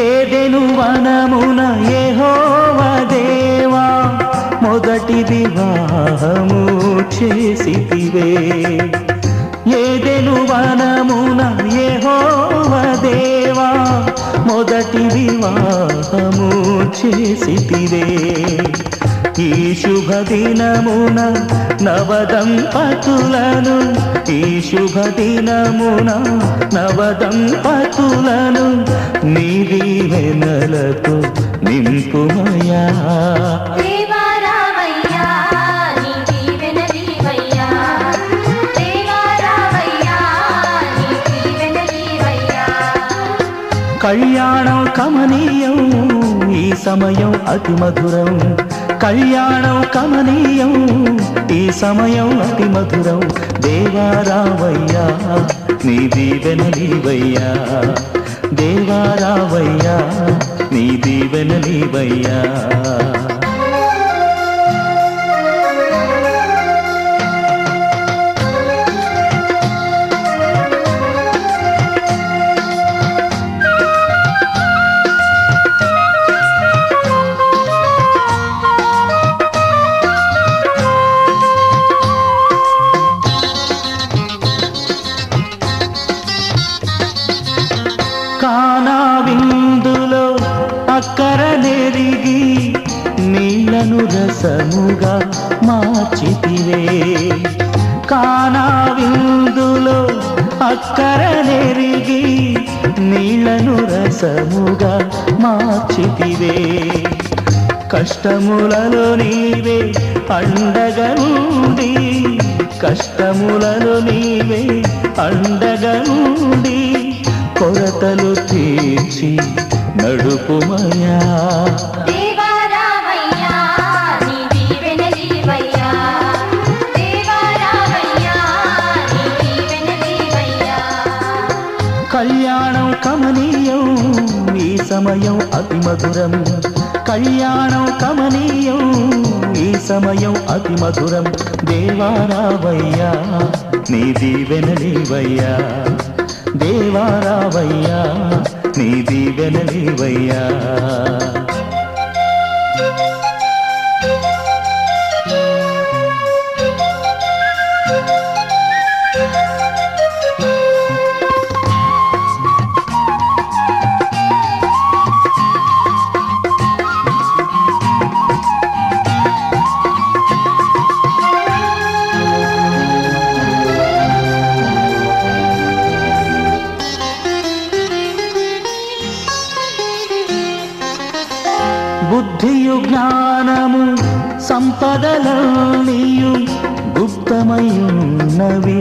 ఏదెను వనమున యెహోవా దేవా మొదటి వివాహము చేసితివే ఏదెను వనమున యెహోవా దేవా మొదటి వివాహము చేసితివే ఈ శుభదినమున నవదంపతులను ఈ శుభదినమున నవదంపతులను నీ దీవెనలతో నింపుమయా దేవారావయ్యా నీ దీవెనలీవయ్యా దేవారావయ్యా నీ దీవెనలీవయ్యా కళ్యాణం కమనీయం ఈ సమయం అతి మధురం కళ్యాణం కమనీయం ఈ సమయం అతి మధురం దేవారావయ్యా నీ దీవెనలీవయ్యా దేవారావయ్యా నీ దీవెనలీవయ్యా కానా విందులో అక్కర నెరిగి నీళ్లను రసముగా మార్చితివే కానా విందులో అక్కర నెరిగి నీళ్లను రసముగా మార్చితివే కష్టములలో నీవే అండగా నుండి కష్టములలో నీవే అండగా నుండి కొరతలు తీర్చి నడుపుమయా దేవారావయ్యా నీ దీవెనలీవయ్యా దేవారావయ్యా నీ దీవెనలీవయ్యా కళ్యాణం కమనీయం ఈ సమయం అతి మధురం కళ్యాణం కమనీయం ఈ సమయం అతి మధురం దేవారావయ్యా నీ దీవెనలీవయ్యా దేవారావయ్యా నీ దీవెనలీవయ్యా బుద్ధియు జ్ఞానము సంపదలన్నీయు గుప్తమయున్నవి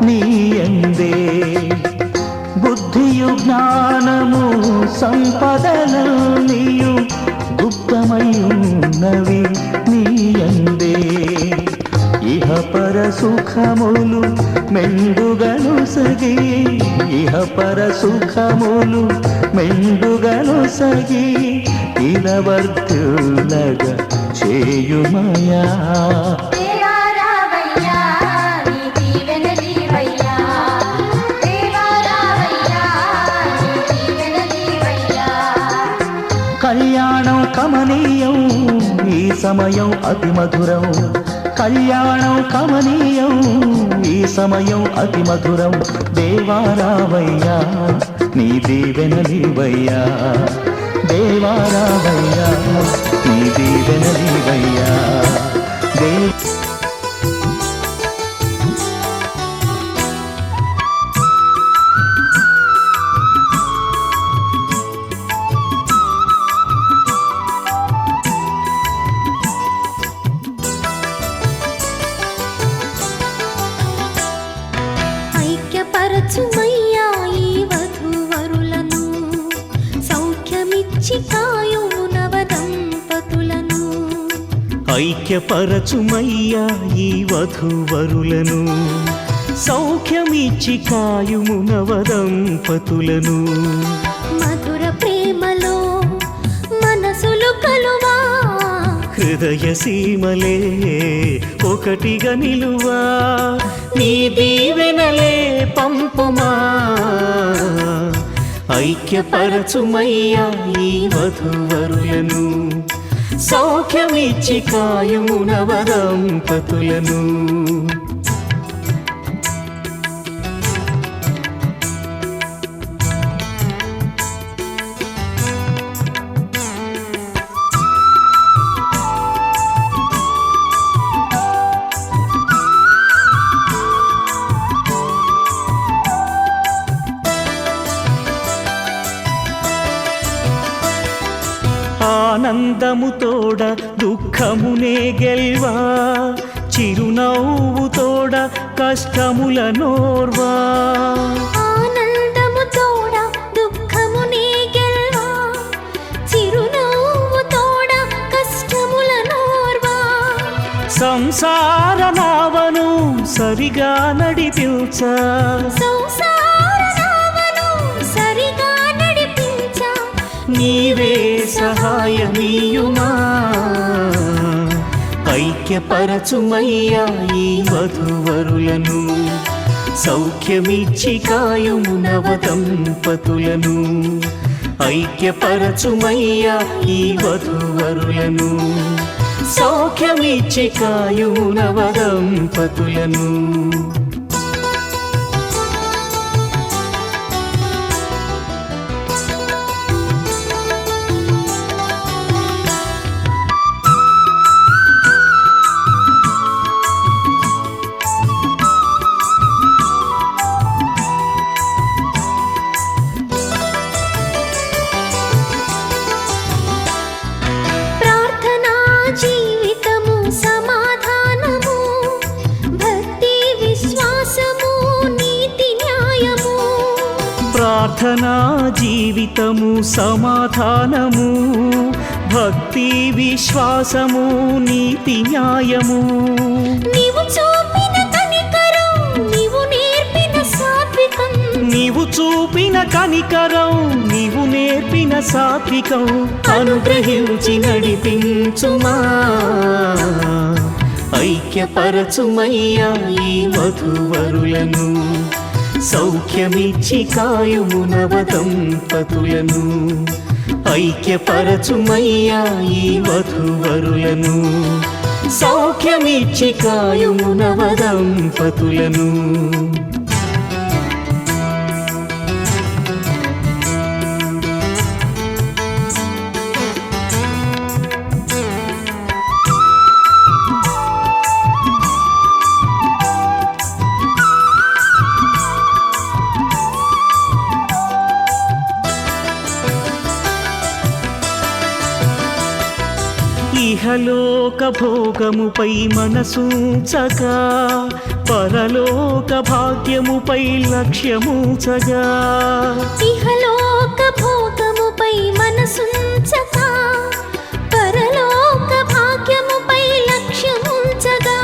నీయందే బుద్ధియు జ్ఞానము సంపదలన్నీయు గుప్తమయున్నవి నీయందే ఇహ పర సుఖములు మెండుగను సగి ఇహ పర సుఖములు మెండుగను సగి ఇలవర్తులగా చేయుమయా దేవారావయ్యా నీ దీవెనలీవయ్యా దేవారావయ్యా నీ దీవెనలీవయ్యా కళ్యాణం కమనీయం ఈ సమయం అతి మధురం కళ్యాణం కమనీయం ఈ సమయం అతి మధురం దేవారావయ్యా నీ దీవెనలీవయ్యా దేవారావయ్యా నీ దీవెనలీవయ్యా ఐక్యపరచుమయ్యా ఈ వధూవరులను, సౌఖ్యమిచ్చి కాయుము నవదంపతులను. ఐక్యపరచుమయ్యా ఈ వధూవరులను, సౌఖ్యమిచ్చి కాయుము నవదంపతులను. మధుర ప్రేమలో మనసులు కలువా, హృదయ సీమలే ఒకటిగా నిలువా, నీ దీవెనలే పంపుమా. ఐక్యపరచుమయ్యా ఈ వధూవరులను, సౌఖ్యమిచ్చి కాయుము నవదంపతులను. ఆనందము తోడ దుఃఖమునే గెల్వా, చిరునవ్వు తోడ కష్టముల నోర్వా. ఆనందము తోడ దుఃఖమునే గెల్వా, చిరునవ్వు తోడ కష్టముల నోర్వా. సంసార నావను సరిగా నడిపించా, సంసార నావను సరిగా నడిపించా, నీవే సహాయమీయుమా. ఐక్యపరచుమయ్యా ఈ వధూవరులను, సౌఖ్యమిచ్చి కాయుము నవదంపతులను. ఐక్యపరచుమయ్యా ఈ వధూవరులను, సౌఖ్యమిచ్చి కాయుము నవదంపతులను. ప్రార్థనా జీవితము సమాధానము, భక్తి విశ్వాసము నీతి న్యాయము. ప్రార్థనా జీవితము సమాధానము, భక్తి విశ్వాసము నీతి న్యాయము. నీవు చూపిన కనికరం, నీవు నేర్పిన సాత్వికం, నీవు చూపిన కనికరం, నీవు నేర్పిన సాత్వికం అనుగ్రహించి నడిపించుమా. ఐక్యపరచుమయ్యా ఈ వధూవరులను, సౌఖ్యమిచ్చి కాయుము నవదంపతులను. ఐక్యపరచుమయ్యా ఈ వధూవరులను, సౌఖ్యమిచ్చి కాయుము నవదంపతులను. ఇహలోక భోగముపై మనసుంచగా, పరలోక భాగ్యముపై లక్ష్యముంచగా. ఇహలోక భోగముపై మనసుంచగా, పరలోక భాగ్యముపై లక్ష్యముంచగా.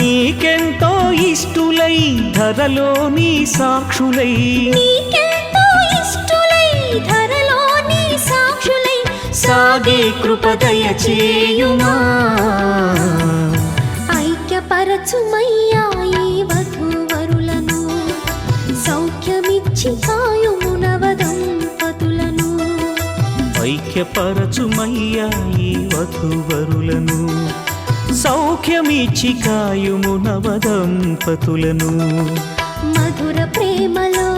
నీకెంతో ఇష్టులై ధరలో నీ సాక్షులై, నీకెంతో ఇష్టులై ధరలో నీ సాక్షులై, సాగే కృపదయ చేయుమా. ఐక్యపరచుమయ్యా ఈ వధూవరులను, సౌఖ్యమిచ్చి కాయుము నవదంపతులను. ఐక్యపరచుమయ్యా ఈ వధూవరులను, సౌఖ్యమిచ్చి కాయుము నవదంపతులను. మధుర ప్రేమలో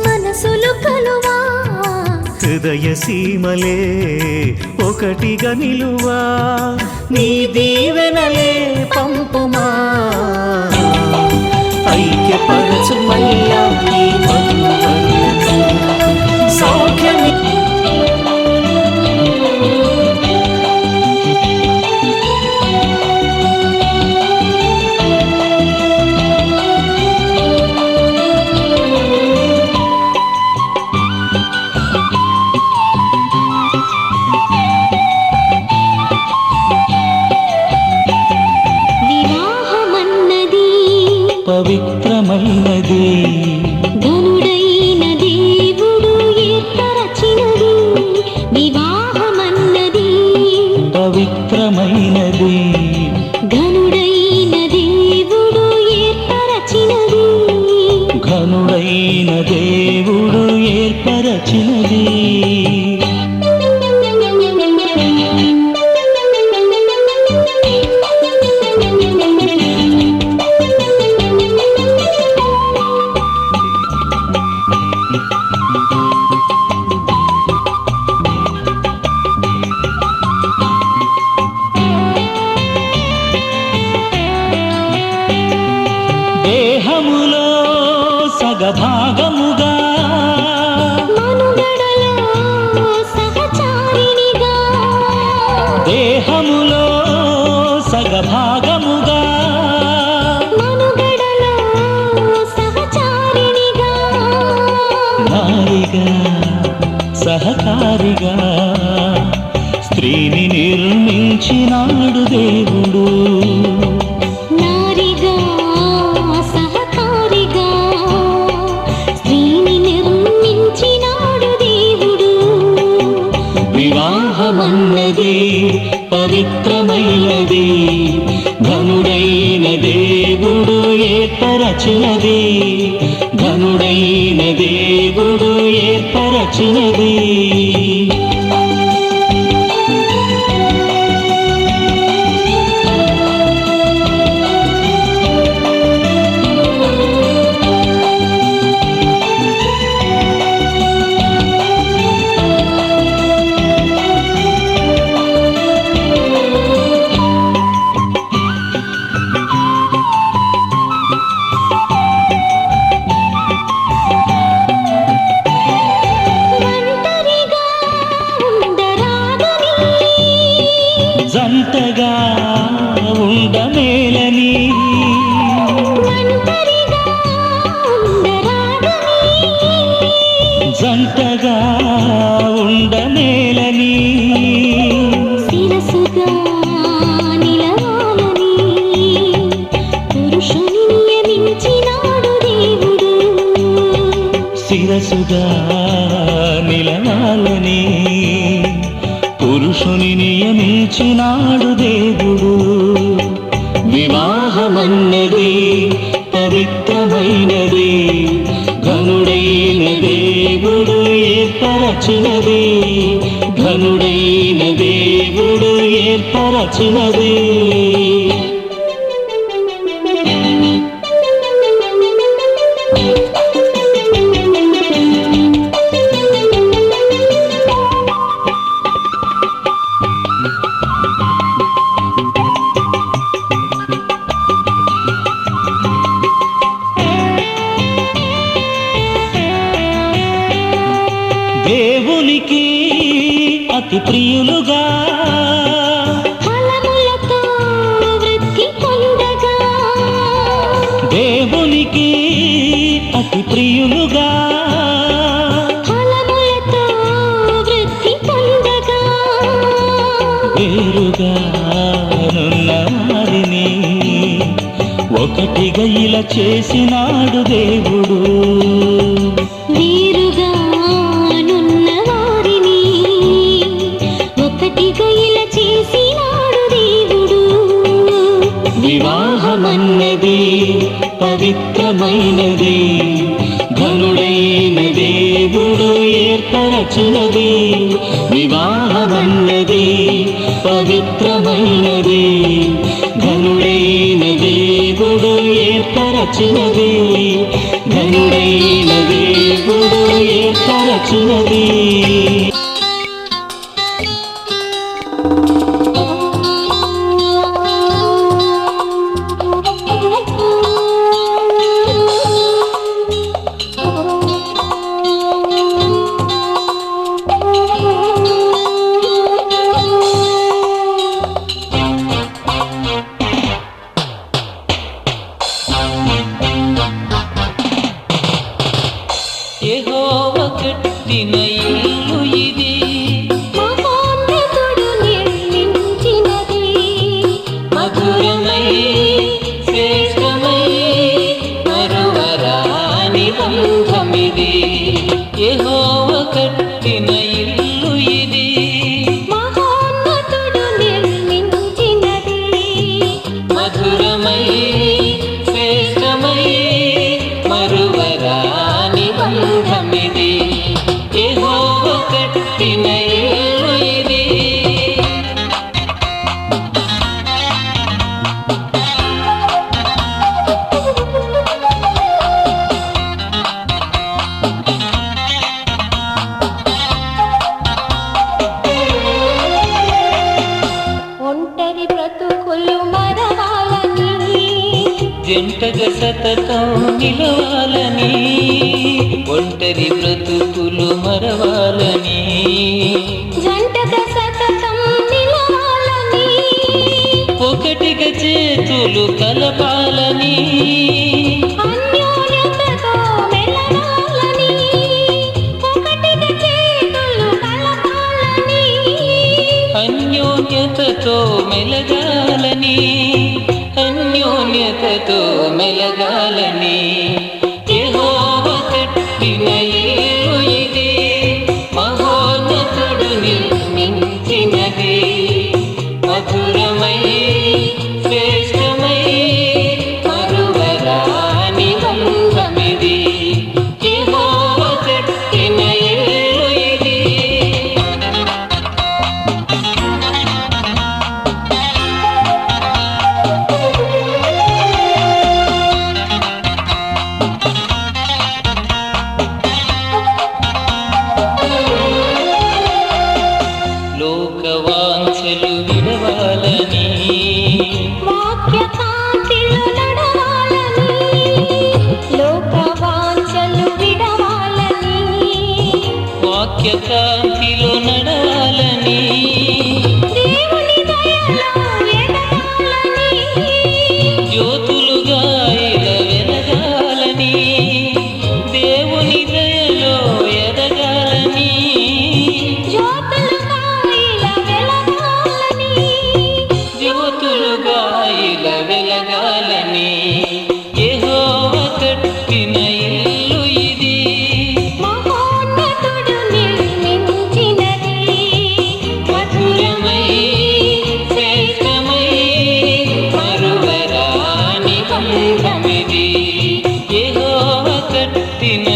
మనసులు కలువా, హృదయ సీమలే ఒకటిగా నిలువా, నీ దీవెనలే పంపుమా. ఐక్యపరచుమయ్యా ఈ వధూవరులను, సౌఖ్యమి పవిత్రమైనది ఘనుడైన దేవుడు ఏర్పరచినది వివాహమన్నది పవిత్రమైనది ఘనుడైన దేవుడు ఏర్పరచినది ఘనుడైన దేవుడు ఏర్పరచినది దేహములో సగభాగముగా మనుగడలో సహచారిణిగా దేహములో సగభాగముగా మనుగడలో సహచారిణిగా నారిగా సహకారిగా స్త్రీని నిర్మించినాడు దేవుడు నారిగా సహకారిగా స్త్రీని నిర్మించినాడు దేవుడు వివాహమన్నది పవిత్రమైనది ఘనుడైన దేవుడు ఏర్పరచినది ఘనుడైన దేవుడు ఏర్పరచినది ఒంటరిగా ఉండరాదని జంటగా ఉండమేలని ఒంటరిగా ఉండరాదని జంటగా ఉండమేలని శిరసుగా నిలవాలని పురుషుని నియమించినాడు దేవుడు శిరసుగా నిలవాలని పురుషుని నియమించినాడు దేవుడు వివాహమన్నది పవిత్రమైనది ఘనుడైన దేవుడు ఏర్పరచినది ఘనుడైన దేవుడు ఏర్పరచినది దేవునికి అతి ప్రియులుగా ఫలములతో వృద్ధి పొందగా దేవునికి అతి ప్రియులుగా ఫలములతో వృద్ధి పొందగా వేరుగా నున్న వారిని ఒకటిగా ఇలా చేసినాడు దేవుడు వీరుగా నున్న వారిని ఒకటిగా ఇలా చేసినాడు దేవుడు వివాహమన్నది పవిత్రమైనది ఘనుడైన దేవుడు ఏర్పరచినది వివాహమన్నది పవిత్రమైనది ఘనుడైన దేవుడు ఏర్పరచినది ఘనుడైన దేవుడు ఏర్పరచినది యెహోవా కట్టిన ఇల్లు ఇది మహోన్నతుడు నిర్మించినది మధురమై శ్రేష్టమై మరువర యెహోవా కట్టిన ఇల్లు ఇది మహోన్నతుడు నిర్మించినది మధురమై శ్రేష్టమై మరువరాని బంధమిది యెహోవా కట్టిన ఇల్లు ఇది ఒంటరి బ్రతుకులు మరవాలని జంటగా సతతం నిలవాలని ఒంటరి బ్రతుకులు మరవాలని జంటగా సతతం నిలవాలని ఒకటిగా చేతులు కలపాలని అన్యోన్యతతో మెలగాలని ఒకటిగా చేతులు కలపాలని అన్యోన్యతతో మెలగాలని అన్యోన్యతతో మెలగాలని యెహోవా కట్టిన ఇల్లు ఇది మహోన్నతుడు నిర్మించినది మధురమై శ్రేష్టమై మరువరాని బంధమిది యెహోవా కట్టిన ఇల్లు ఇది లోకవాంఛలు విడవాలని వాక్య కాంతిలో నడవాలని లోకవాంఛలు విడవాలని వాక్య కాంతిలో నడవాలని దేవుని దయలో ఎదగాలని జ్యోతులుగా ఇలా వెలగాలని దేవుని దయలో ఎదగాలని జ్యోతులుగా ఇలా వెలగాలని జ్యోతులుగా ఇలా వెలగాలని యెహోవా కట్టిన ఇల్లు ఇది మహోన్నతుడు నిర్మించినది మధురమై శ్రేష్టమై మరువరాని బంధమిది యెహోవా కట్టిన